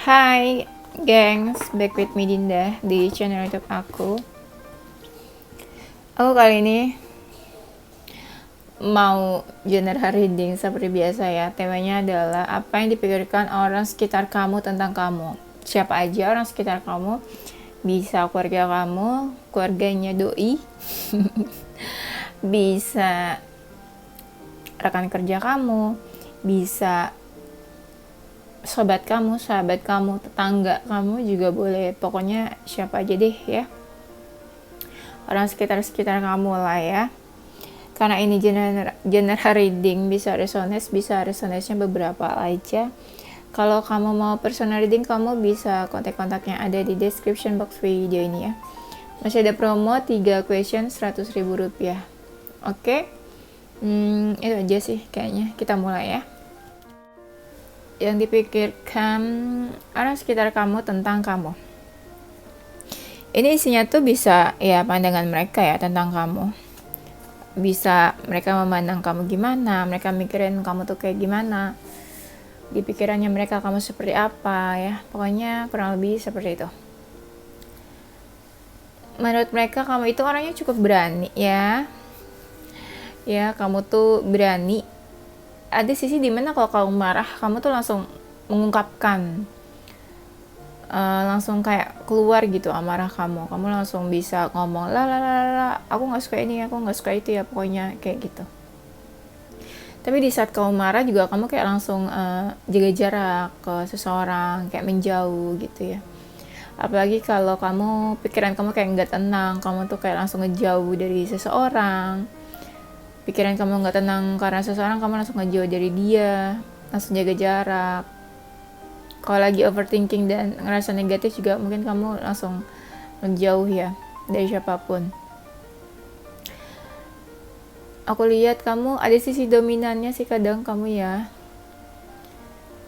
Hai gengs, back with me Dinda di channel YouTube aku. Aku kali ini mau general reading seperti biasa ya. Temanya adalah apa yang dipikirkan orang sekitar kamu tentang kamu. Siapa aja orang sekitar kamu, bisa keluarga kamu, keluarganya doi, bisa rekan kerja kamu, bisa sobat kamu, sahabat kamu, tetangga kamu juga boleh. Pokoknya siapa aja deh ya. Orang sekitar kamu lah ya. Karena ini general reading, bisa resonance-nya beberapa aja. Kalau kamu mau personal reading, kamu bisa kontak-kontaknya ada di description box video ini ya. Masih ada promo 3 question 100.000 rupiah. Oke? Itu aja sih kayaknya. Kita mulai ya. Yang dipikirkan orang sekitar kamu tentang kamu. Ini isinya tuh bisa ya pandangan mereka ya tentang kamu. Bisa mereka memandang kamu gimana, mereka mikirin kamu tuh kayak gimana, di pikirannya mereka kamu seperti apa ya. Pokoknya kurang lebih seperti itu. Menurut mereka kamu itu orangnya cukup berani ya. Ya, kamu tuh berani. Ada sisi dimana kalau kamu marah, kamu tuh langsung mengungkapkan, langsung kayak keluar gitu amarah kamu langsung bisa ngomong lah, aku nggak suka ini, aku nggak suka itu ya, pokoknya kayak gitu. Tapi di saat kamu marah juga kamu kayak langsung jaga jarak ke seseorang, kayak menjauh gitu ya. Apalagi kalau kamu pikiran kamu kayak nggak tenang, kamu tuh kayak langsung ngejauh dari seseorang. Pikiran kamu nggak tenang karena seseorang, kamu langsung ngejauh dari dia, langsung jaga jarak. Kalau lagi overthinking dan ngerasa negatif juga mungkin kamu langsung ngejauh ya dari siapapun. Aku lihat kamu ada sisi dominannya sih kadang kamu ya.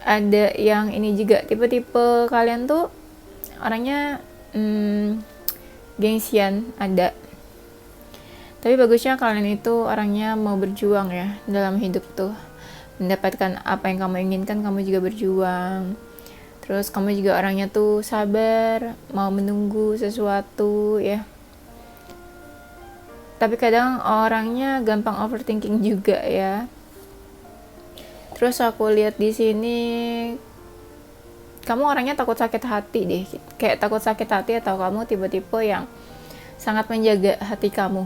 Ada yang ini juga, tipe-tipe kalian tuh orangnya gengsian ada. Tapi bagusnya kalian itu orangnya mau berjuang ya dalam hidup tuh. Mendapatkan apa yang kamu inginkan, kamu juga berjuang. Terus kamu juga orangnya tuh sabar, mau menunggu sesuatu ya. Tapi kadang orangnya gampang overthinking juga ya. Terus aku lihat di sini kamu orangnya takut sakit hati deh. Kayak takut sakit hati, atau kamu tipe-tipe yang sangat menjaga hati kamu.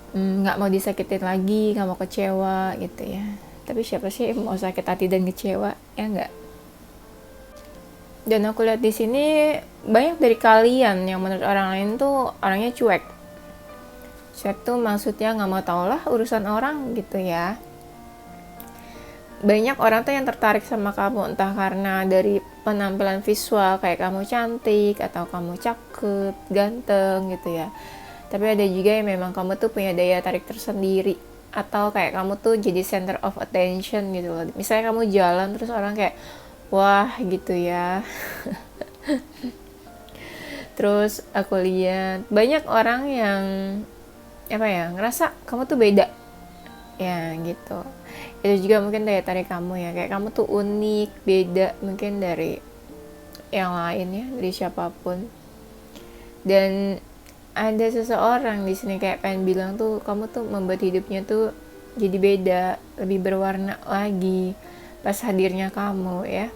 Nggak mau disakitin lagi, nggak mau kecewa gitu ya. Tapi siapa sih mau sakit hati dan kecewa, ya nggak? Dan aku lihat di sini banyak dari kalian yang menurut orang lain tuh orangnya cuek. Cuek tuh maksudnya nggak mau tau lah urusan orang gitu ya. Banyak orang tuh yang tertarik sama kamu, entah karena dari penampilan visual kayak kamu cantik, atau kamu cakep, ganteng gitu ya. Tapi ada juga yang memang kamu tuh punya daya tarik tersendiri, atau kayak kamu tuh jadi center of attention gitu loh. Misalnya kamu jalan terus orang kayak wah gitu ya. Terus aku lihat banyak orang yang ngerasa kamu tuh beda ya gitu. Itu juga mungkin daya tarik kamu ya, kayak kamu tuh unik, beda mungkin dari yang lain ya, dari siapapun. Dan ada seseorang di sini kayak pengen bilang tuh kamu tuh membuat hidupnya tuh jadi beda, lebih berwarna lagi pas hadirnya kamu ya.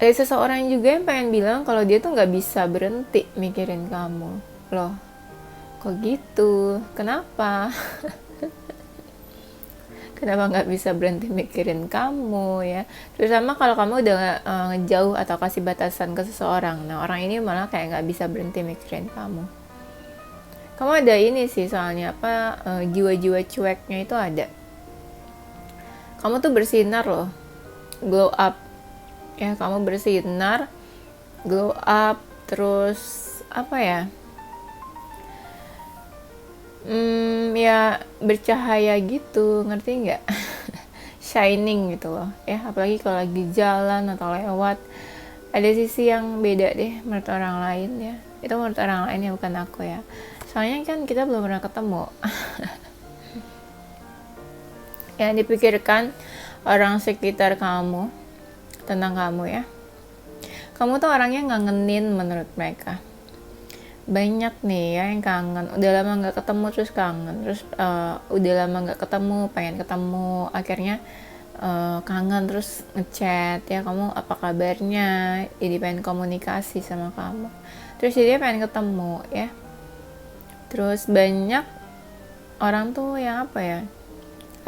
Ada seseorang juga yang pengen bilang kalau dia tuh nggak bisa berhenti mikirin kamu. Loh, kok gitu? Kenapa? Kenapa nggak bisa berhenti mikirin kamu ya? Terutama kalau kamu udah ngejauh atau kasih batasan ke seseorang. Nah, orang ini malah kayak nggak bisa berhenti mikirin kamu. Kamu ada ini sih soalnya jiwa-jiwa cueknya itu ada. Kamu tuh bersinar loh, glow up ya. Kamu bersinar, glow up, terus ya bercahaya gitu, ngerti nggak? Shining gitu loh ya. Apalagi kalau lagi jalan atau lewat, ada sisi yang beda deh menurut orang lain ya. Itu menurut orang lain ya, bukan aku ya. Soalnya kan kita belum pernah ketemu. Yang dipikirkan orang sekitar kamu tentang kamu ya. Kamu tuh orangnya ngangenin menurut mereka. Banyak nih ya yang kangen, udah lama nggak ketemu terus kangen, terus udah lama nggak ketemu pengen ketemu, akhirnya kangen terus ngechat ya, kamu apa kabarnya, jadi pengen komunikasi sama kamu, terus jadi pengen ketemu ya. Terus banyak orang tuh yang apa ya,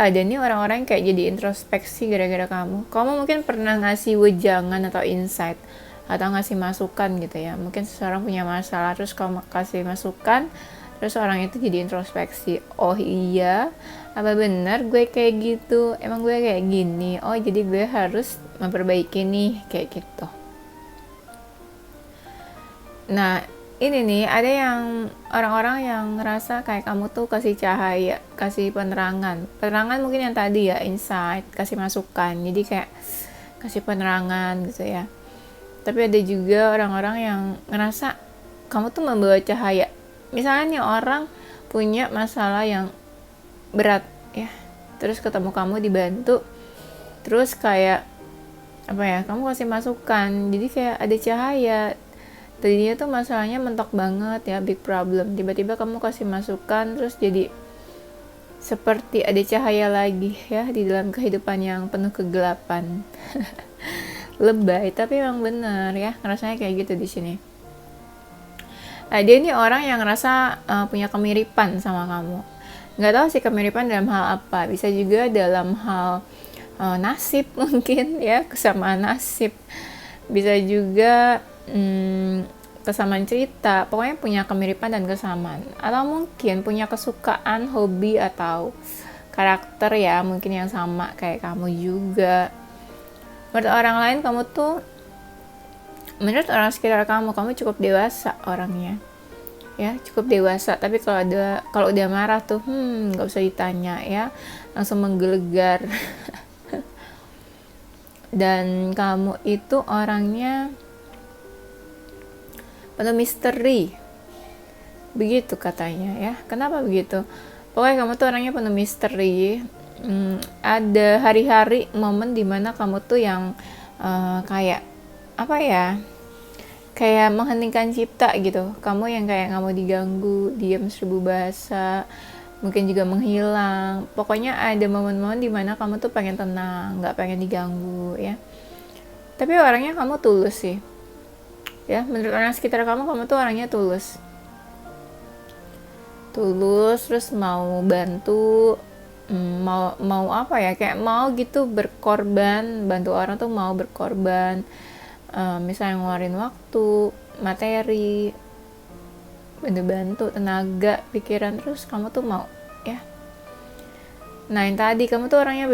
ada nih orang-orang yang kayak jadi introspeksi gara-gara kamu mungkin pernah ngasih wejangan atau insight atau ngasih masukan gitu ya. Mungkin seseorang punya masalah terus kamu kasih masukan, terus orang itu jadi introspeksi, oh iya apa benar gue kayak gitu, emang gue kayak gini, oh jadi gue harus memperbaiki nih, kayak gitu. Nah ini nih, ada yang orang-orang yang ngerasa kayak kamu tuh kasih cahaya, kasih penerangan mungkin yang tadi ya, insight, kasih masukan, jadi kayak kasih penerangan gitu ya. Tapi ada juga orang-orang yang ngerasa kamu tuh membawa cahaya. Misalnya nih orang punya masalah yang berat ya, terus ketemu kamu dibantu, terus kayak apa ya, kamu kasih masukan, jadi kayak ada cahaya. Tadinya tuh masalahnya mentok banget ya, big problem, tiba-tiba kamu kasih masukan, terus jadi seperti ada cahaya lagi ya di dalam kehidupan yang penuh kegelapan. Lebay tapi emang bener ya, rasanya kayak gitu di sini. Nah, dia ini orang yang ngerasa punya kemiripan sama kamu. Nggak tahu sih kemiripan dalam hal apa, bisa juga dalam hal nasib mungkin ya, kesamaan nasib, bisa juga kesamaan cerita, pokoknya punya kemiripan dan kesamaan, atau mungkin punya kesukaan, hobi atau karakter ya, mungkin yang sama kayak kamu juga. Menurut orang lain kamu tuh, menurut orang sekitar kamu cukup dewasa orangnya ya, cukup dewasa. Tapi kalau udah marah tuh nggak usah ditanya ya, langsung menggelegar. Dan kamu itu orangnya penuh misteri, begitu katanya ya. Kenapa begitu? Pokoknya kamu tuh orangnya penuh misteri. Ada hari-hari momen dimana kamu tuh yang kayak apa ya, kayak mengheningkan cipta gitu. Kamu yang kayak nggak mau diganggu, diam 1000 bahasa, mungkin juga menghilang. Pokoknya ada momen-momen dimana kamu tuh pengen tenang, nggak pengen diganggu ya. Tapi orangnya kamu tulus sih ya, menurut orang sekitar kamu tuh orangnya tulus, terus mau bantu, mau apa ya, kayak mau gitu berkorban, bantu orang tuh mau berkorban, misalnya ngeluarin waktu, materi, bantu tenaga, pikiran, terus kamu tuh mau ya. Nah yang tadi, kamu tuh orangnya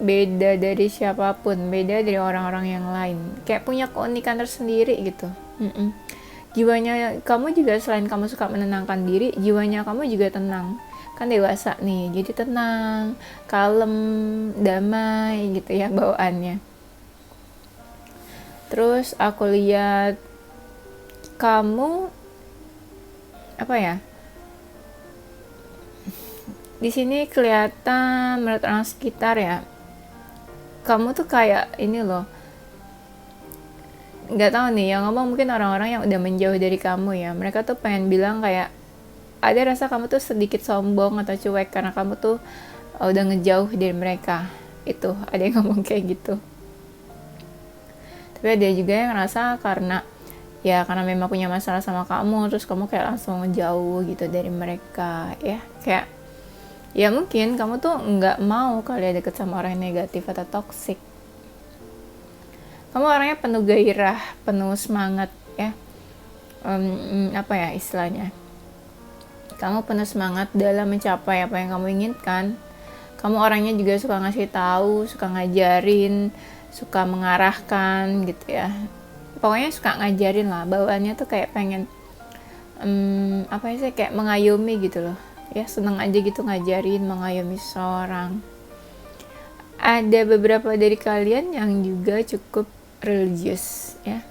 beda dari siapapun, beda dari orang-orang yang lain, kayak punya keunikan tersendiri gitu. Jiwanya kamu juga, selain kamu suka menenangkan diri, jiwanya kamu juga tenang. Kan dewasa nih, jadi tenang, kalem, damai gitu ya bawaannya. Terus aku lihat kamu apa ya, di sini kelihatan menurut orang sekitar ya, kamu tuh kayak ini loh, nggak tahu nih yang ngomong mungkin orang-orang yang udah menjauh dari kamu ya, mereka tuh pengen bilang kayak ada rasa kamu tuh sedikit sombong atau cuek karena kamu tuh udah ngejauh dari mereka. Itu ada yang ngomong kayak gitu. Tapi ada juga yang ngerasa karena memang punya masalah sama kamu, terus kamu kayak langsung ngejauh gitu dari mereka ya. Kayak ya mungkin kamu tuh nggak mau kali ya deket sama orang yang negatif atau toksik. Kamu orangnya penuh gairah, penuh semangat ya. Apa ya istilahnya, kamu penuh semangat dalam mencapai apa yang kamu inginkan. Kamu orangnya juga suka ngasih tahu, suka ngajarin, suka mengarahkan gitu ya. Pokoknya suka ngajarin lah, bawaannya tuh kayak pengen apa sih, kayak mengayomi gitu loh. Ya seneng aja gitu ngajarin, mengayomi seseorang. Ada beberapa dari kalian yang juga cukup religius ya,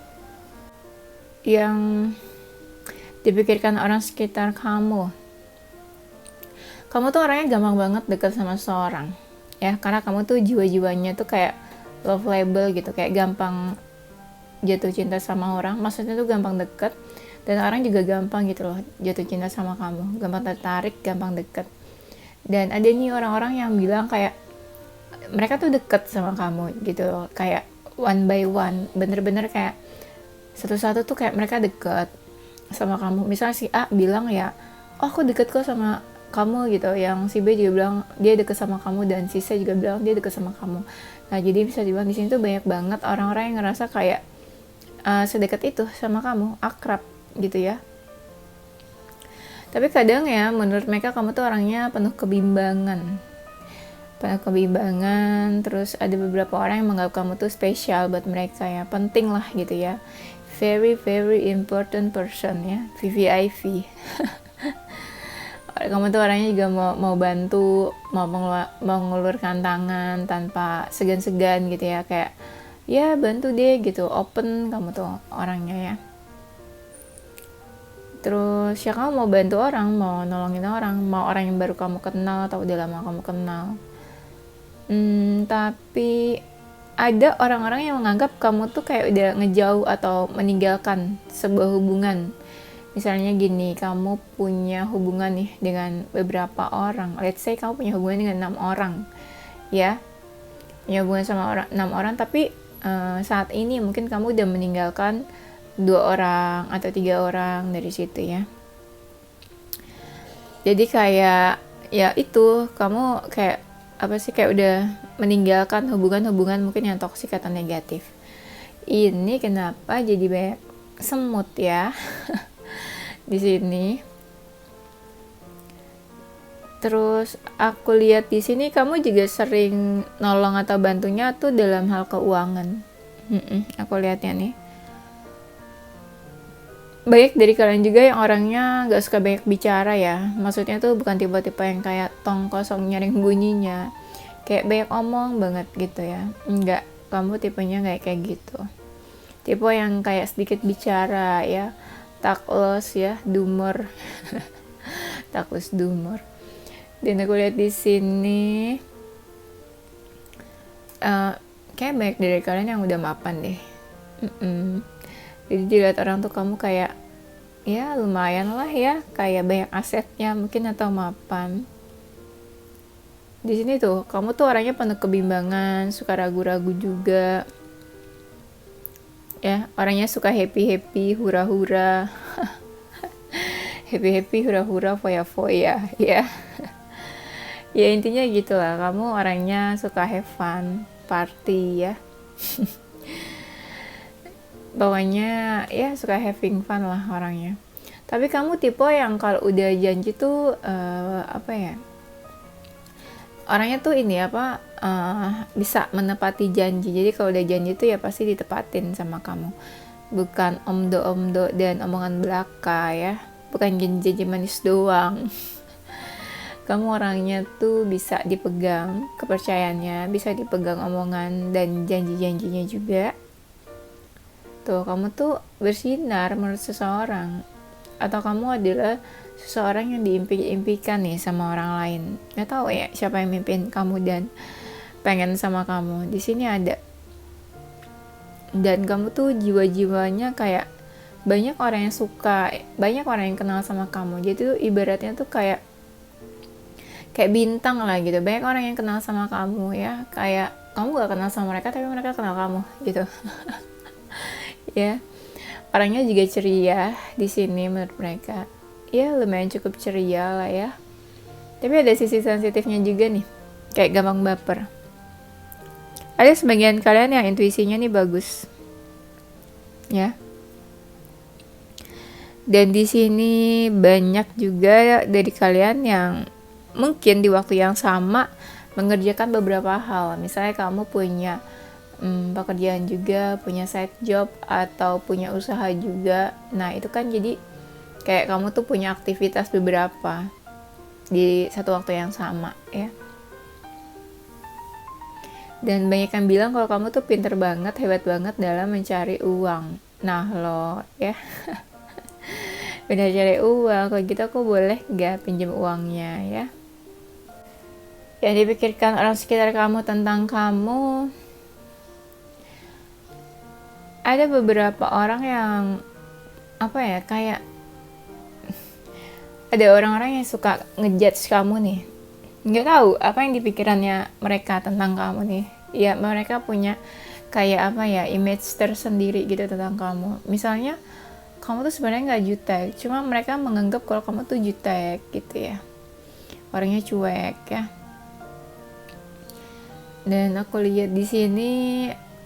yang dipikirkan orang sekitar kamu. Kamu tuh orangnya gampang banget dekat sama seseorang ya, karena kamu tuh jiwa-jiwanya tuh kayak love label gitu, kayak gampang jatuh cinta sama orang, maksudnya tuh gampang deket, dan orang juga gampang gitu loh jatuh cinta sama kamu, gampang tertarik, gampang deket. Dan ada nih orang-orang yang bilang kayak mereka tuh deket sama kamu gitu loh, kayak one by one, bener-bener kayak satu-satu tuh kayak mereka deket sama kamu. Misalnya si A bilang ya, oh aku deket kok sama kamu gitu, yang si B juga bilang dia deket sama kamu, dan si C juga bilang dia deket sama kamu. Nah jadi bisa dibilang di sini tuh banyak banget orang-orang yang ngerasa kayak sedekat itu sama kamu, akrab gitu ya. Tapi kadang ya menurut mereka kamu tuh orangnya penuh kebimbangan, terus ada beberapa orang yang menganggap kamu tuh spesial buat mereka ya, penting lah gitu ya, very very important person ya, VVIP. Kamu tuh orangnya juga mau bantu, mau mengulurkan tangan tanpa segan-segan gitu ya, kayak ya bantu deh gitu, open kamu tuh orangnya ya. Terus ya kamu mau bantu orang, mau nolongin orang, mau orang yang baru kamu kenal atau udah lama kamu kenal. Tapi ada orang-orang yang menganggap kamu tuh kayak udah ngejauh atau meninggalkan sebuah hubungan. Misalnya gini, kamu punya hubungan nih dengan beberapa orang, let's say kamu punya hubungan dengan 6 orang ya, punya hubungan sama 6 orang, tapi saat ini mungkin kamu udah meninggalkan 2 orang atau 3 orang dari situ ya. Jadi kayak ya itu, kamu kayak apa sih, kayak udah meninggalkan hubungan-hubungan mungkin yang toksik atau negatif. Ini kenapa jadi banyak semut ya di sini. Terus aku lihat di sini kamu juga sering nolong atau bantunya tuh dalam hal keuangan. Aku lihatnya nih. Banyak dari kalian juga yang orangnya gak suka banyak bicara ya. Maksudnya tuh bukan tipe-tipe yang kayak tong kosong nyaring bunyinya, kayak banyak omong banget gitu ya. Enggak, kamu tipenya kayak gitu. Tipe yang kayak sedikit bicara ya, taklus ya, dumor. Taklus dumor. Dan aku lihat di sini kayak banyak dari kalian yang udah mapan deh. Jadi dilihat orang tuh kamu kayak ya lumayan lah ya, kayak banyak asetnya mungkin atau mapan. Di sini tuh kamu tuh orangnya penuh kebimbangan, suka ragu-ragu juga. Ya, orangnya suka happy-happy, hura-hura. Happy-happy, hura-hura, foya-foya ya. Ya intinya gitulah, kamu orangnya suka have fun, party ya. Pokoknya ya suka having fun lah orangnya. Tapi kamu tipe yang kalau udah janji tuh apa ya, orangnya tuh ini apa, bisa menepati janji. Jadi kalau udah janji tuh ya pasti ditepatin sama kamu, bukan omdo-omdo dan omongan belaka ya, bukan janji-janji manis doang. Kamu orangnya tuh bisa dipegang kepercayaannya, bisa dipegang omongan dan janji-janjinya juga. Tuh, kamu tuh bersinar menurut seseorang, atau kamu adalah seseorang yang diimpi-impikan nih sama orang lain. Nggak tahu ya siapa yang mimpin kamu dan pengen sama kamu. Di sini ada. Dan kamu tuh jiwa-jiwanya kayak banyak orang yang suka, banyak orang yang kenal sama kamu. Jadi tuh ibaratnya tuh kayak bintang lah gitu. Banyak orang yang kenal sama kamu ya, kayak kamu gak kenal sama mereka tapi mereka kenal kamu gitu. Ya, orangnya juga ceria di sini menurut mereka. Ya lumayan cukup ceria lah ya. Tapi ada sisi sensitifnya juga nih, kayak gampang baper. Ada sebagian kalian yang intuisinya nih bagus, ya. Dan di sini banyak juga dari kalian yang mungkin di waktu yang sama mengerjakan beberapa hal. Misalnya kamu punya pekerjaan juga, punya side job atau punya usaha juga. Nah itu kan jadi kayak kamu tuh punya aktivitas beberapa di satu waktu yang sama ya. Dan banyak yang bilang kalau kamu tuh pinter banget, hebat banget dalam mencari uang. Nah lo ya benar cari uang, kalau gitu aku boleh gak pinjam uangnya ya. Yang dipikirkan orang sekitar kamu tentang kamu ada beberapa orang yang apa ya, kayak ada orang-orang yang suka ngejudge kamu nih, nggak tahu apa yang dipikirannya mereka tentang kamu nih. Ya mereka punya kayak apa ya, image tersendiri gitu tentang kamu. Misalnya kamu tuh sebenarnya nggak jutek, cuma mereka menganggap kalau kamu tuh jutek gitu ya, orangnya cuek ya. Dan aku lihat di sini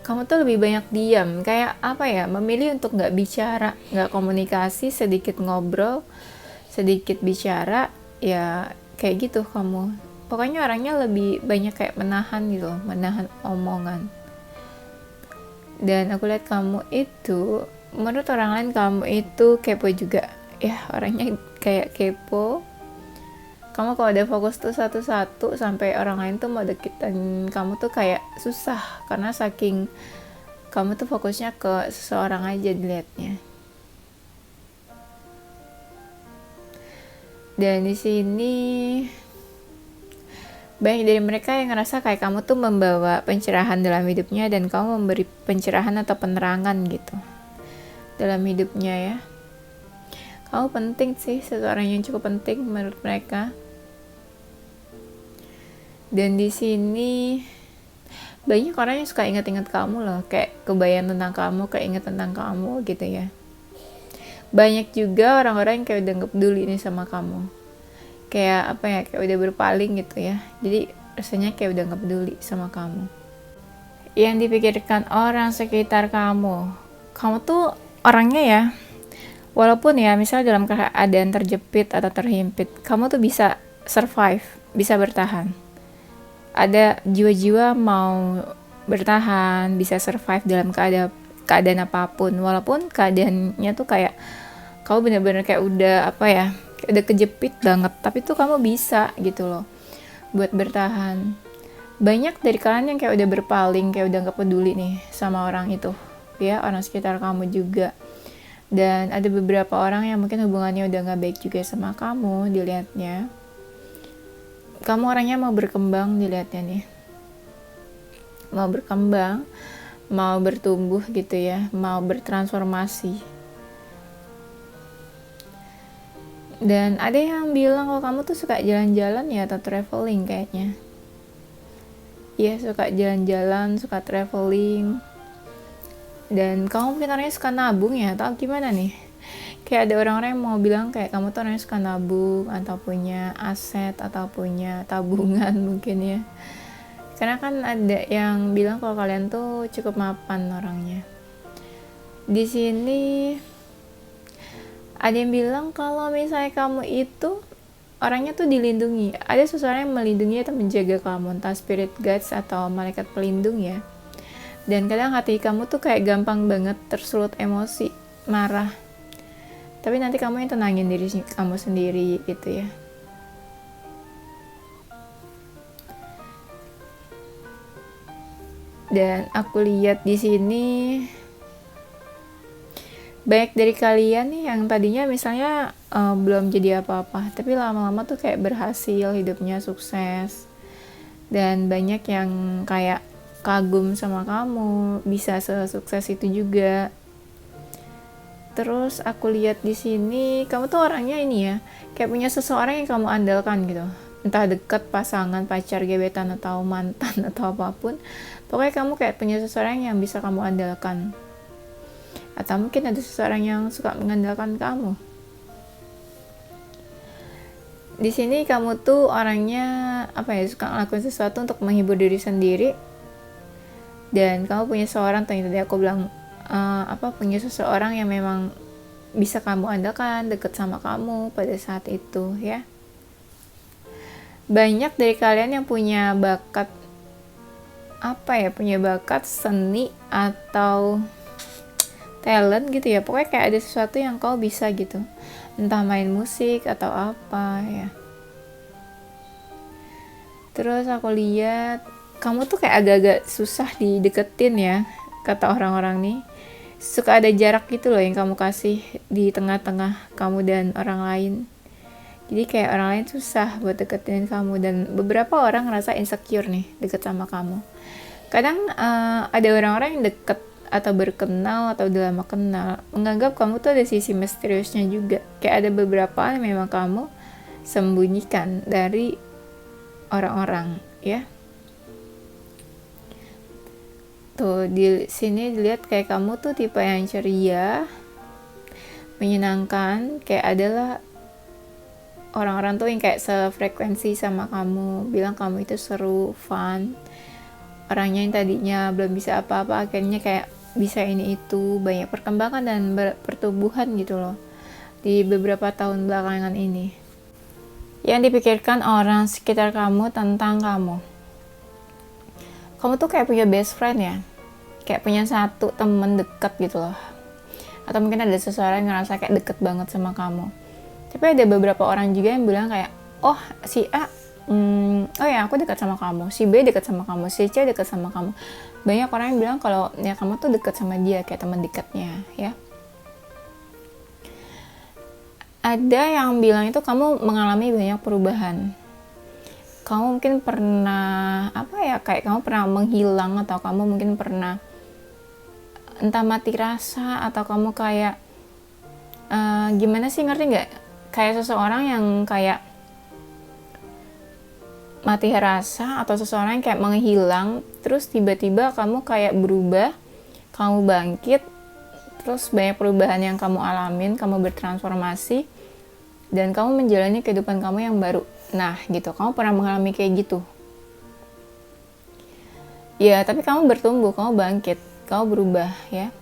kamu tuh lebih banyak diam, kayak apa ya, memilih untuk nggak bicara, nggak komunikasi, sedikit ngobrol, sedikit bicara, ya kayak gitu kamu. Pokoknya orangnya lebih banyak kayak menahan gitu, menahan omongan. Dan aku lihat kamu itu, menurut orang lain kamu itu kepo juga. Ya orangnya kayak kepo. Kamu kalau udah fokus tuh satu-satu, sampai orang lain tuh mau deketin kamu tuh kayak susah, karena saking kamu tuh fokusnya ke seseorang aja dilihatnya. Dan di sini banyak dari mereka yang ngerasa kayak kamu tuh membawa pencerahan dalam hidupnya, dan kamu memberi pencerahan atau penerangan gitu dalam hidupnya ya. Kamu penting sih, seseorang yang cukup penting menurut mereka. Dan di sini banyak orang yang suka ingat-ingat kamu loh, kayak kebayang tentang kamu, kayak ingat tentang kamu gitu ya. Banyak juga orang-orang yang kayak udah gak peduli nih sama kamu, kayak apa ya, kayak udah berpaling gitu ya. Jadi rasanya kayak udah gak peduli sama kamu. Yang dipikirkan orang sekitar kamu tuh orangnya ya, walaupun ya misalnya dalam keadaan terjepit atau terhimpit, kamu tuh bisa survive, bisa bertahan. Ada jiwa-jiwa mau bertahan, bisa survive dalam keadaan apapun, walaupun keadaannya tuh kayak kamu bener-bener kayak udah apa ya, kayak udah kejepit banget, tapi tuh kamu bisa gitu loh buat bertahan. Banyak dari kalian yang kayak udah berpaling, kayak udah gak peduli nih sama orang itu ya, orang sekitar kamu juga. Dan ada beberapa orang yang mungkin hubungannya udah gak baik juga sama kamu dilihatnya. Kamu orangnya mau berkembang dilihatnya nih, mau berkembang, mau bertumbuh gitu ya, mau bertransformasi. Dan ada yang bilang kalau kamu tuh suka jalan-jalan ya, atau traveling kayaknya. Iya, suka jalan-jalan, suka traveling. Dan kamu mungkin orangnya suka nabung ya, atau gimana nih? Kayak ada orang-orang yang mau bilang kayak kamu tuh orangnya suka nabung, atau punya aset, atau punya tabungan mungkin ya. Karena kan ada yang bilang kalau kalian tuh cukup mapan orangnya. Di sini ada yang bilang kalau misalnya kamu itu orangnya tuh dilindungi. Ada seseorang yang melindungi atau menjaga kamu, entah spirit guides atau malaikat pelindung ya. Dan kadang hati kamu tuh kayak gampang banget tersulut emosi, marah. Tapi nanti kamu yang tenangin diri kamu sendiri gitu ya. Dan aku lihat di sini banyak dari kalian nih yang tadinya misalnya belum jadi apa-apa, tapi lama-lama tuh kayak berhasil, hidupnya sukses. Dan banyak yang kayak kagum sama kamu, bisa sesukses itu juga. Terus aku lihat di sini kamu tuh orangnya ini ya, kayak punya seseorang yang kamu andalkan gitu. Entah deket, pasangan, pacar, gebetan, atau mantan, atau apapun. Pokoknya kamu kayak punya seseorang yang bisa kamu andalkan. Atau mungkin ada seseorang yang suka mengandalkan kamu. Di sini kamu tuh orangnya apa ya, suka ngelakuin sesuatu untuk menghibur diri sendiri. Dan kamu punya seorang, tadi aku bilang punya seseorang yang memang bisa kamu andalkan, deket sama kamu pada saat itu ya. Banyak dari kalian yang punya bakat punya bakat seni atau talent gitu ya. Pokoknya kayak ada sesuatu yang kau bisa gitu, entah main musik atau apa ya. Terus aku lihat kamu tuh kayak agak-agak susah dideketin ya, kata orang-orang nih. Suka ada jarak gitu loh yang kamu kasih di tengah-tengah kamu dan orang lain. Jadi kayak orang lain susah buat deketin kamu, dan beberapa orang ngerasa insecure nih deket sama kamu. Kadang ada orang-orang yang deket atau berkenal atau udah lama kenal menganggap kamu tuh ada sisi misteriusnya juga. Kayak ada beberapa hal yang memang kamu sembunyikan dari orang-orang ya. Tuh di sini dilihat kayak kamu tuh tipe yang ceria, menyenangkan, kayak adalah orang-orang tuh yang kayak sefrekuensi sama kamu, bilang kamu itu seru, fun. Orangnya yang tadinya belum bisa apa-apa akhirnya kayak bisa ini itu, banyak perkembangan dan pertumbuhan gitu loh di beberapa tahun belakangan ini. Yang dipikirkan orang sekitar kamu tentang kamu. Kamu tuh kayak punya best friend ya, kayak punya satu temen deket gitu loh. Atau mungkin ada seseorang yang ngerasa kayak deket banget sama kamu. Tapi ada beberapa orang juga yang bilang kayak, oh si A, oh ya aku dekat sama kamu, si B dekat sama kamu, si C dekat sama kamu. Banyak orang yang bilang kalau ya kamu tuh dekat sama dia kayak teman dekatnya ya. Ada yang bilang itu kamu mengalami banyak perubahan. Kamu mungkin pernah kayak kamu pernah menghilang, atau kamu mungkin pernah entah mati rasa, atau kamu kayak gimana sih, ngerti nggak? Kayak seseorang yang kayak mati rasa, atau seseorang yang kayak menghilang, terus tiba-tiba kamu kayak berubah, kamu bangkit, terus banyak perubahan yang kamu alamin, kamu bertransformasi, dan kamu menjalani kehidupan kamu yang baru. Nah gitu, kamu pernah mengalami kayak gitu ya, tapi kamu bertumbuh, kamu bangkit, kamu berubah ya.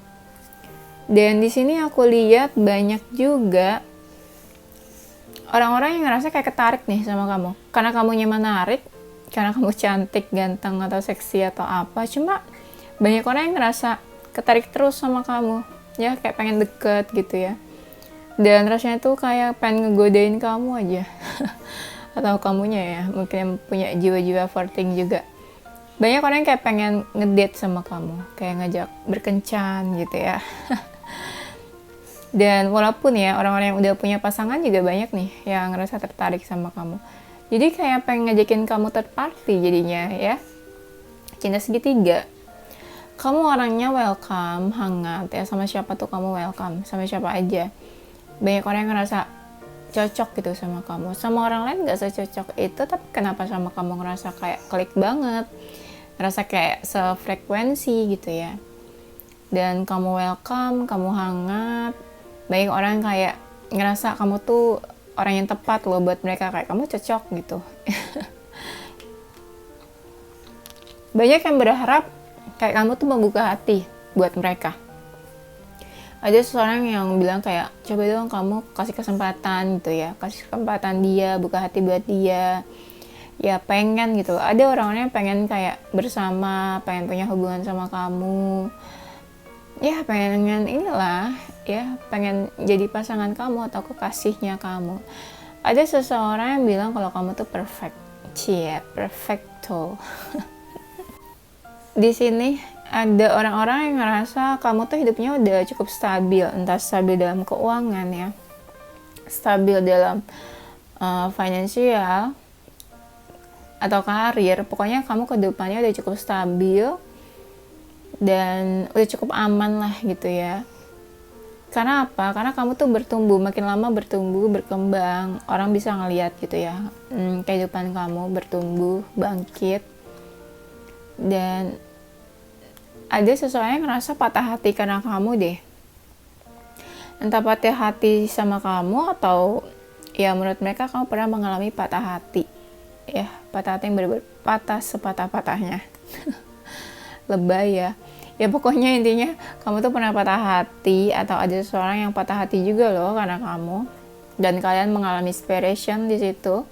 Dan di sini aku lihat banyak juga orang-orang yang ngerasa kayak ketarik nih sama kamu, karena kamunya menarik, karena kamu cantik, ganteng, atau seksi, atau apa. Cuma banyak orang yang ngerasa ketarik terus sama kamu ya, kayak pengen deket gitu ya. Dan rasanya tuh kayak pengen ngegodain kamu aja. Atau kamunya ya, mungkin yang punya jiwa-jiwa flirting juga. Banyak orang yang kayak pengen ngedate sama kamu, kayak ngajak berkencan gitu ya. Dan walaupun ya orang-orang yang udah punya pasangan juga banyak nih yang ngerasa tertarik sama kamu. Jadi kayak pengen ngajakin kamu third party jadinya ya. Cinta segitiga. Kamu orangnya welcome, hangat ya, sama siapa tuh kamu welcome, sama siapa aja. Banyak orang yang ngerasa cocok gitu sama kamu. Sama orang lain gak secocok itu, tapi kenapa sama kamu ngerasa kayak klik banget, ngerasa kayak sefrekuensi gitu ya. Dan kamu welcome, kamu hangat. Banyak orang kayak ngerasa kamu tuh orang yang tepat loh buat mereka, kayak kamu cocok gitu. Banyak yang berharap kayak kamu tuh membuka hati buat mereka. Ada seseorang yang bilang kayak, coba dong kamu kasih kesempatan gitu ya, kasih kesempatan dia, buka hati buat dia. Ya pengen gitu. Ada orang-orang yang pengen kayak bersama, pengen punya hubungan sama kamu. Ya pengen inilah ya, pengen jadi pasangan kamu atau kekasihnya kamu. Ada seseorang yang bilang kalau kamu tuh perfect. Cie, perfecto. Di sini ada orang-orang yang ngerasa kamu tuh hidupnya udah cukup stabil, entah stabil dalam keuangan ya, stabil dalam finansial atau karir. Pokoknya kamu kehidupannya udah cukup stabil dan udah cukup aman lah gitu ya. Karena apa? Karena kamu tuh bertumbuh, makin lama bertumbuh, berkembang. Orang bisa ngelihat gitu ya, kehidupan kamu bertumbuh, bangkit. Dan ada seseorang yang ngerasa patah hati karena kamu deh. Entah patah hati sama kamu, atau ya menurut mereka kamu pernah mengalami patah hati. Ya, patah hati yang benar-benar patah sepatah-patahnya. Lebay ya. Ya pokoknya intinya kamu tuh pernah patah hati, atau ada seseorang yang patah hati juga loh karena kamu. Dan kalian mengalami separation di situ.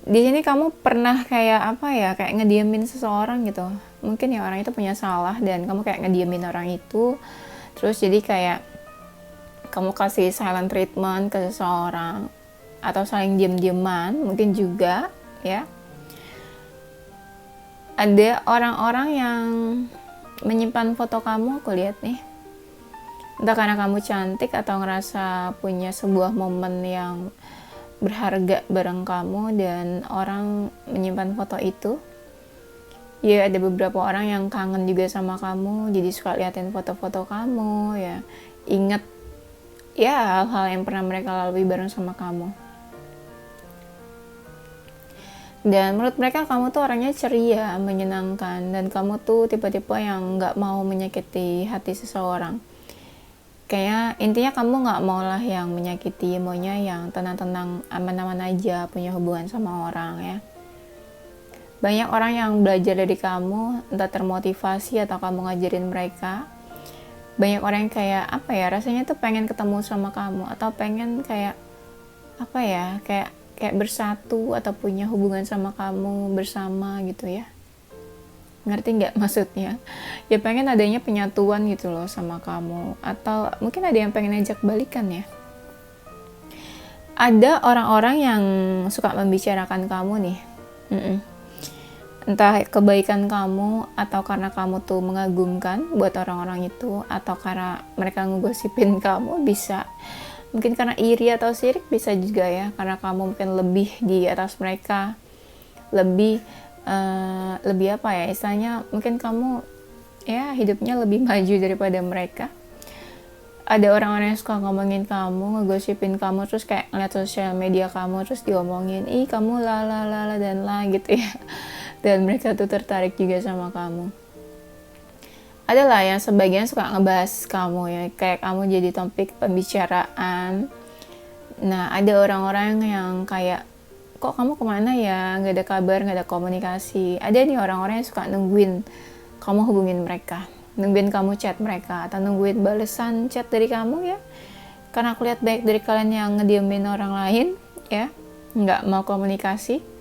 Di sini kamu pernah kayak kayak ngediemin seseorang gitu. Mungkin ya orang itu punya salah dan kamu kayak ngediemin orang itu. Terus jadi kayak kamu kasih silent treatment ke seseorang, atau saling diem-dieman mungkin juga ya. Ada orang-orang yang menyimpan foto kamu, aku lihat nih. Entah karena kamu cantik atau ngerasa punya sebuah momen yang berharga bareng kamu, dan orang menyimpan foto itu. Ya ada beberapa orang yang kangen juga sama kamu, jadi suka liatin foto-foto kamu ya, inget ya hal-hal yang pernah mereka lalui bareng sama kamu. Dan menurut mereka kamu tuh orangnya ceria, menyenangkan, dan kamu tuh tipe-tipe yang nggak mau menyakiti hati seseorang. Kayak intinya kamu nggak mau lah yang menyakiti, maunya yang tenang-tenang, aman-aman aja punya hubungan sama orang ya. Banyak orang yang belajar dari kamu, entah termotivasi atau kamu ngajarin mereka. Banyak orang yang kayak apa ya, rasanya tuh pengen ketemu sama kamu atau pengen kayak apa ya, kayak bersatu atau punya hubungan sama kamu bersama gitu ya. Ngerti nggak maksudnya? Ya pengen adanya penyatuan gitu loh sama kamu, atau mungkin ada yang pengen ajak balikan ya. Ada orang-orang yang suka membicarakan kamu nih. Entah kebaikan kamu atau karena kamu tuh mengagumkan buat orang-orang itu, atau karena mereka ngegosipin kamu, bisa mungkin karena iri atau sirik, bisa juga ya, karena kamu mungkin lebih di atas mereka, lebih apa ya istilahnya, mungkin kamu ya hidupnya lebih maju daripada mereka. Ada orang-orang yang suka ngomongin kamu, ngegosipin kamu, terus kayak ngeliat sosial media kamu, terus diomongin, ih kamu la dan la gitu ya. Dan mereka tuh tertarik juga sama kamu. Adalah yang sebagian suka ngebahas kamu ya, kayak kamu jadi topik pembicaraan. Nah ada orang-orang yang kayak, kok kamu kemana ya, nggak ada kabar, nggak ada komunikasi. Ada nih orang-orang yang suka nungguin kamu hubungin mereka, nungguin kamu chat mereka, atau nungguin balesan chat dari kamu ya. Karena aku lihat banyak dari kalian yang ngediemin orang lain ya, nggak mau komunikasi.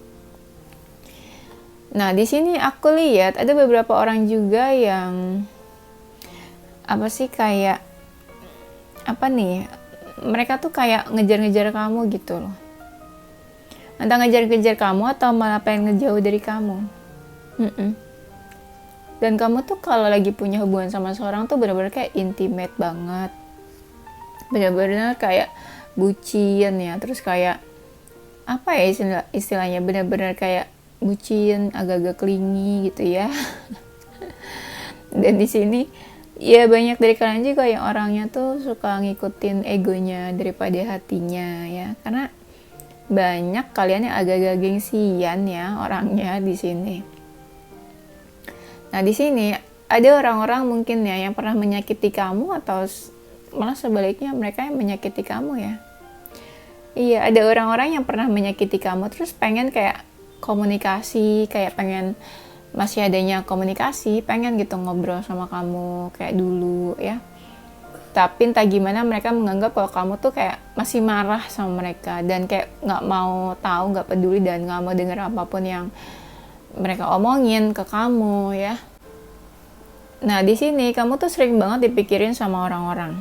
Nah di sini aku lihat ada beberapa orang juga yang apa sih, kayak apa nih, mereka tuh kayak ngejar-ngejar kamu gitu loh. Entah ngejar-ngejar kamu atau malah pengen ngejauh dari kamu. Dan kamu tuh kalau lagi punya hubungan sama seorang tuh benar-benar kayak intimate banget, benar-benar kayak bucin ya, terus kayak apa ya istilahnya, benar-benar kayak bucin, agak-agak clingy gitu ya. Dan di sini ya banyak dari kalian juga yang orangnya tuh suka ngikutin egonya daripada hatinya ya, karena banyak kalian yang agak-agak gengsian ya orangnya di sini. Nah di sini ada orang-orang mungkin ya yang pernah menyakiti kamu, atau malah sebaliknya mereka yang menyakiti kamu ya. Iya, ada orang-orang yang pernah menyakiti kamu terus pengen kayak komunikasi, kayak pengen masih adanya komunikasi, pengen gitu ngobrol sama kamu kayak dulu ya. Tapi entah gimana mereka menganggap kalau kamu tuh kayak masih marah sama mereka, dan kayak nggak mau tahu, nggak peduli, dan nggak mau denger apapun yang mereka omongin ke kamu ya. Nah di sini kamu tuh sering banget dipikirin sama orang-orang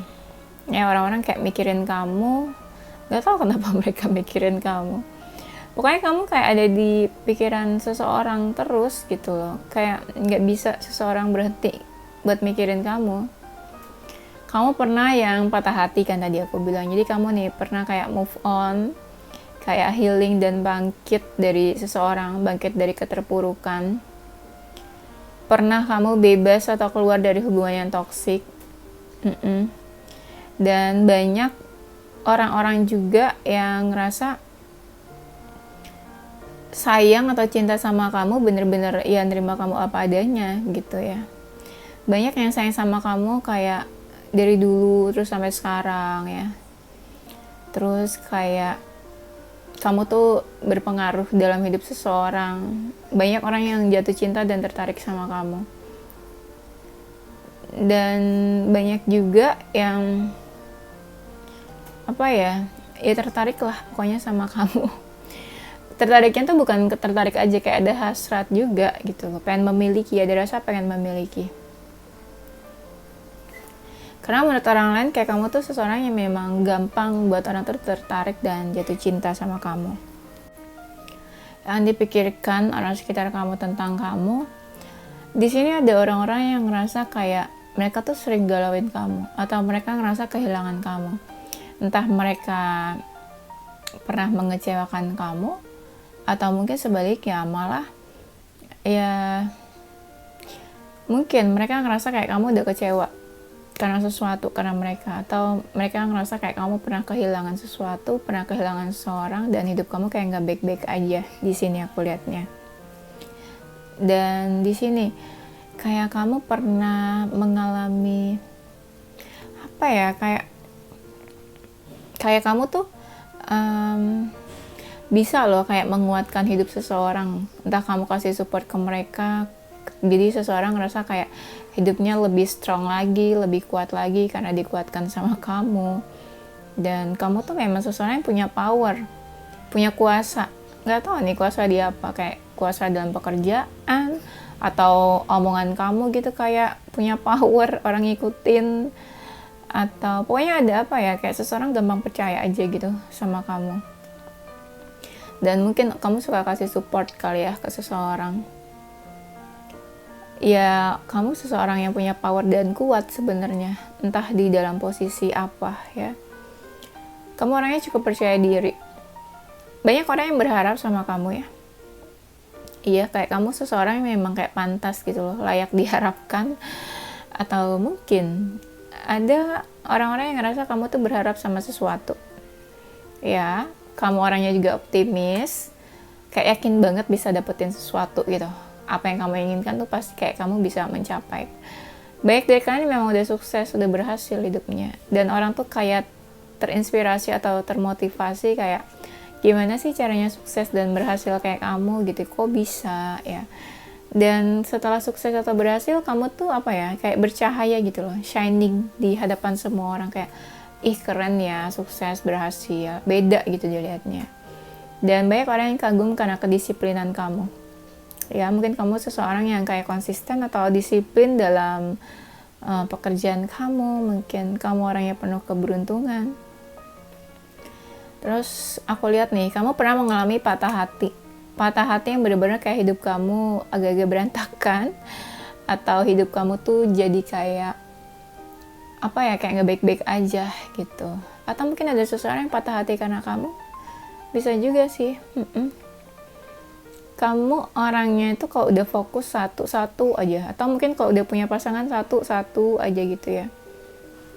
ya, orang-orang kayak mikirin kamu, nggak tahu kenapa mereka mikirin kamu. Pokoknya kamu kayak ada di pikiran seseorang terus gitu loh, kayak nggak bisa seseorang berhenti buat mikirin kamu. Kamu pernah yang patah hati kan tadi aku bilang, jadi kamu nih pernah kayak move on, kayak healing dan bangkit dari seseorang, bangkit dari keterpurukan. Pernah kamu bebas atau keluar dari hubungan yang toksik. Dan banyak orang-orang juga yang ngerasa sayang atau cinta sama kamu, bener-bener ya nerima kamu apa adanya gitu ya. Banyak yang sayang sama kamu kayak dari dulu terus sampai sekarang ya. Terus kayak kamu tuh berpengaruh dalam hidup seseorang. Banyak orang yang jatuh cinta dan tertarik sama kamu. Dan banyak juga yang apa ya, ya tertarik lah pokoknya sama kamu. Tertariknya tuh bukan tertarik aja, kayak ada hasrat juga gitu loh, pengen memiliki, ada rasa pengen memiliki. Karena menurut orang lain kayak kamu tuh seseorang yang memang gampang buat orang tuh tertarik dan jatuh cinta sama kamu. Yang dipikirkan orang sekitar kamu tentang kamu, di sini ada orang-orang yang ngerasa kayak mereka tuh sering galauin kamu, atau mereka ngerasa kehilangan kamu. Entah mereka pernah mengecewakan kamu, atau mungkin sebaliknya malah ya Mungkin mereka ngerasa kayak kamu udah kecewa karena sesuatu, karena mereka, atau mereka ngerasa kayak kamu pernah kehilangan sesuatu, pernah kehilangan seseorang, dan hidup kamu kayak nggak baik-baik aja. Di sini aku lihatnya. Dan di sini kayak kamu pernah mengalami apa ya, kayak kamu tuh bisa loh kayak menguatkan hidup seseorang. Entah kamu kasih support ke mereka, jadi seseorang ngerasa kayak hidupnya lebih strong lagi, lebih kuat lagi karena dikuatkan sama kamu. Dan kamu tuh memang seseorang yang punya power, punya kuasa. Nggak tahu nih kuasa di apa, kayak kuasa dalam pekerjaan atau omongan kamu gitu, kayak punya power, orang ngikutin, atau pokoknya ada apa ya, kayak seseorang gampang percaya aja gitu sama kamu. Dan mungkin kamu suka kasih support kali ya ke seseorang. Ya, kamu seseorang yang punya power dan kuat sebenarnya, entah di dalam posisi apa ya. Kamu orangnya cukup percaya diri. Banyak orang yang berharap sama kamu ya. Iya, kayak kamu seseorang yang memang kayak pantas gitu loh, layak diharapkan. Atau mungkin ada orang-orang yang ngerasa kamu tuh berharap sama sesuatu. Ya, kamu orangnya juga optimis, kayak yakin banget bisa dapetin sesuatu gitu. Apa yang kamu inginkan tuh pasti kayak kamu bisa mencapai. Baik dari kalian memang udah sukses, udah berhasil hidupnya. Dan orang tuh kayak terinspirasi atau termotivasi kayak gimana sih caranya sukses dan berhasil kayak kamu gitu, kok bisa ya. Dan setelah sukses atau berhasil, kamu tuh apa ya, kayak bercahaya gitu loh, shining di hadapan semua orang, kayak ih keren ya, sukses, berhasil, beda gitu dilihatnya. Dan banyak orang yang kagum karena kedisiplinan kamu. Ya, mungkin kamu seseorang yang kayak konsisten atau disiplin dalam pekerjaan kamu. Mungkin kamu orang yang penuh keberuntungan. Terus aku lihat nih, kamu pernah mengalami patah hati. Patah hati yang benar-benar kayak hidup kamu agak-agak berantakan. Atau hidup kamu tuh jadi kayak apa ya, kayak nggak baik-baik aja gitu. Atau mungkin ada seseorang yang patah hati karena kamu. Bisa juga sih. Kamu orangnya itu kalau udah fokus satu-satu aja. Atau mungkin kalau udah punya pasangan satu-satu aja gitu ya.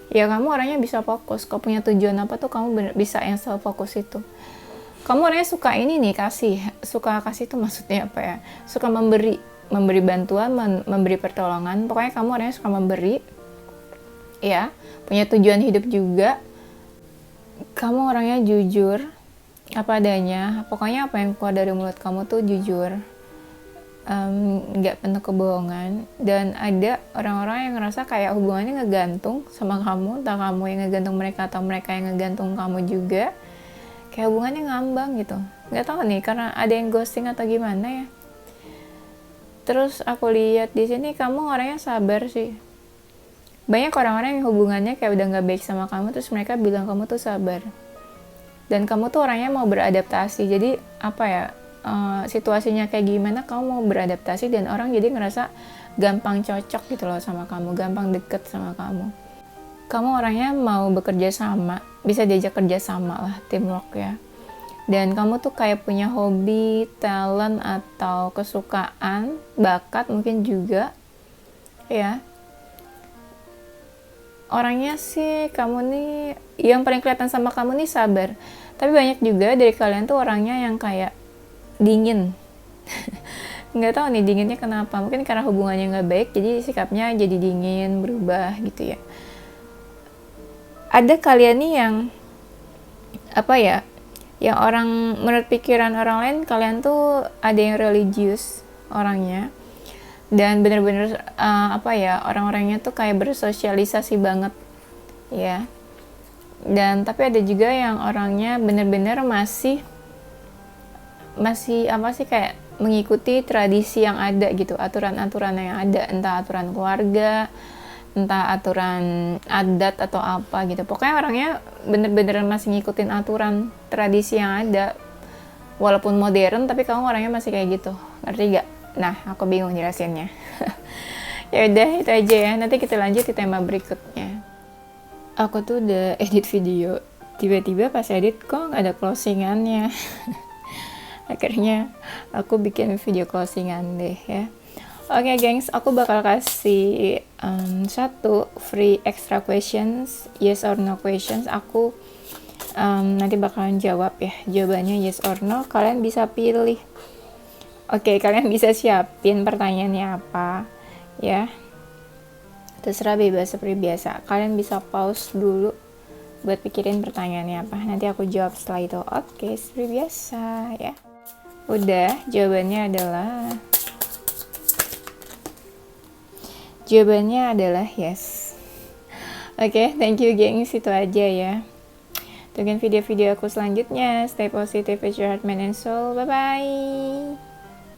Ya kamu orangnya bisa fokus. Kalau punya tujuan apa tuh kamu bisa yang selalu fokus itu. Kamu orangnya suka ini nih, kasih. Suka kasih itu maksudnya apa ya? Suka memberi bantuan, memberi pertolongan. Pokoknya kamu orangnya suka memberi. Ya, punya tujuan hidup juga. Kamu orangnya jujur, apa adanya. Pokoknya apa yang keluar dari mulut kamu tuh jujur, nggak penuh kebohongan. Dan ada orang-orang yang ngerasa kayak hubungannya ngegantung sama kamu, entah kamu yang ngegantung mereka atau mereka yang ngegantung kamu juga. Kayak hubungannya ngambang gitu. Nggak tahu nih, karena ada yang ghosting atau gimana ya. Terus aku lihat di sini kamu orangnya sabar sih. Banyak orang-orang yang hubungannya kayak udah nggak baik sama kamu, terus mereka bilang kamu tuh sabar. Dan kamu tuh orangnya mau beradaptasi. Jadi apa ya, situasinya kayak gimana kamu mau beradaptasi, dan orang jadi ngerasa gampang cocok gitu loh sama kamu, gampang deket sama kamu. Kamu orangnya mau bekerja sama, bisa diajak kerja sama lah, teamwork ya. Dan kamu tuh kayak punya hobi, talent, atau kesukaan, bakat mungkin juga ya. Orangnya sih kamu nih, yang paling kelihatan sama kamu nih sabar. Tapi banyak juga dari kalian tuh orangnya yang kayak dingin. Nggak tahu nih dinginnya kenapa. Mungkin karena hubungannya nggak baik, jadi sikapnya jadi dingin, berubah gitu ya. Ada kalian nih yang apa ya, yang orang menurut pikiran orang lain kalian tuh ada yang religius orangnya. Dan bener-bener apa ya, orang-orangnya tuh kayak bersosialisasi banget ya. Dan tapi ada juga yang orangnya bener-bener masih apa sih, kayak mengikuti tradisi yang ada gitu, aturan-aturan yang ada, entah aturan keluarga, entah aturan adat atau apa gitu. Pokoknya orangnya bener-bener masih ngikutin aturan tradisi yang ada, walaupun modern tapi kamu orangnya masih kayak gitu. Ngerti gak? Nah, aku bingung jelasinnya. Ya udah, itu aja ya. Nanti kita lanjut di tema berikutnya. Aku tuh udah edit video, tiba-tiba pas edit kok nggak ada closingannya. Akhirnya aku bikin video closingan deh ya. Oke, gengs, aku bakal kasih satu free extra questions, yes or no questions. Aku nanti bakalan jawab ya, jawabannya yes or no. Kalian bisa pilih. Oke, kalian bisa siapin pertanyaannya apa ya. Terserah, bebas seperti biasa. Kalian bisa pause dulu buat pikirin pertanyaannya apa. Nanti aku jawab setelah itu. Oke, seperti biasa ya. Udah, jawabannya adalah yes. Oke, thank you gengs, itu aja ya. Tungguin video-video aku selanjutnya. Stay positive with your heart, mind, and soul. Bye-bye.